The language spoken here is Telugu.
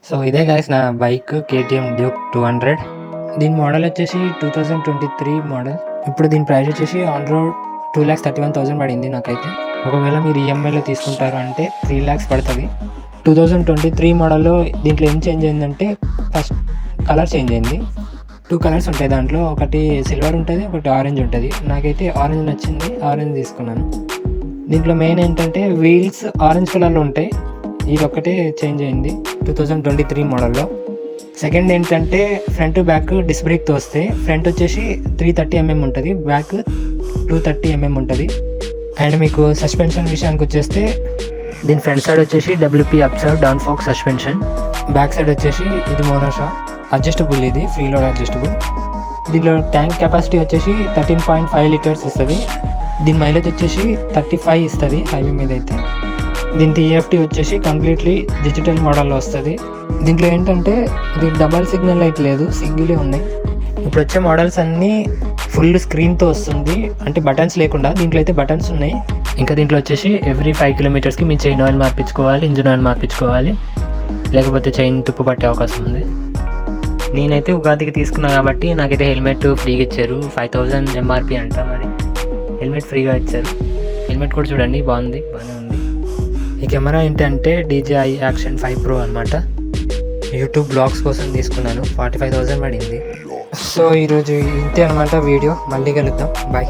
సో ఇదే గైస్ నా బైక్ కేటీఎం డ్యూక్ 200. దీని మోడల్ వచ్చేసి 2023 మోడల్. ఇప్పుడు దీని ప్రైస్ వచ్చేసి ఆన్ రోడ్ 2,31,000 పడింది నాకైతే. ఒకవేళ మీరు ఈఎంఐలో తీసుకుంటారు అంటే 3 lakhs పడుతుంది. 2023 మోడల్లో దీంట్లో ఏం చేంజ్ అయిందంటే ఫస్ట్ కలర్ చేంజ్ అయింది. 2 కలర్స్ ఉంటాయి దాంట్లో, ఒకటి సిల్వర్ ఉంటుంది, ఒకటి ఆరెంజ్ ఉంటుంది. నాకైతే ఆరెంజ్ నచ్చింది, ఆరెంజ్ తీసుకున్నాను. దీంట్లో మెయిన్ ఏంటంటే వీల్స్ ఆరెంజ్ కలర్లో ఉంటాయి, ఇది ఒక్కటే చేంజ్ అయింది 2023 మోడల్లో. సెకండ్ ఏంటంటే ఫ్రంట్ బ్యాక్ డిస్క్ బ్రేక్తో వస్తే ఫ్రంట్ వచ్చేసి 330mm ఉంటుంది, బ్యాక్ 230mm ఉంటుంది. అండ్ మీకు సస్పెన్షన్ విషయానికి వచ్చేస్తే దీని ఫ్రంట్ సైడ్ వచ్చేసి WP upside down folk suspension, back side వచ్చేసి ఇది మోనోషాక్ అడ్జస్టబుల్, ఇది ఫ్రీ లోడ్ అడ్జస్టబుల్. దీనిలో ట్యాంక్ కెపాసిటీ వచ్చేసి 13.5 liters ఇస్తుంది. దీని మైలేజ్ వచ్చేసి 35 ఇస్తుంది హైవే మీద అయితే. దీని TFT వచ్చేసి కంప్లీట్లీ డిజిటల్ మోడల్లో వస్తుంది. దీంట్లో ఏంటంటే ఇది డబల్ సిగ్నల్ లైట్ లేదు, సింగిలే ఉన్నాయి. ఇప్పుడు వచ్చే మోడల్స్ అన్నీ ఫుల్ స్క్రీన్తో వస్తుంది, అంటే బటన్స్ లేకుండా. దీంట్లో అయితే బటన్స్ ఉన్నాయి. ఇంకా దీంట్లో వచ్చేసి ఎవ్రీ 5 kilometers మీ చైన్ ఆయిల్ మార్పించుకోవాలి, ఇంజిన్ ఆయిల్ మార్పించుకోవాలి, లేకపోతే చైన్ తుప్పు పట్టే అవకాశం ఉంది. నేనైతే ఉగాదికి తీసుకున్నాను కాబట్టి నాకైతే హెల్మెట్ ఫ్రీగా ఇచ్చారు. 5,000 MRP అంట, మరి హెల్మెట్ ఫ్రీగా ఇచ్చారు. హెల్మెట్ కూడా చూడండి బాగానే ఉంది. ఈ కెమెరా ఏంటంటే DJI Action 5 Pro అనమాట. యూట్యూబ్ బ్లాగ్స్ కోసం తీసుకున్నాను, 45,000 పడింది. సో ఈరోజు ఇంతే అనమాట వీడియో. మళ్ళీ కలుద్దాం, బాయ్.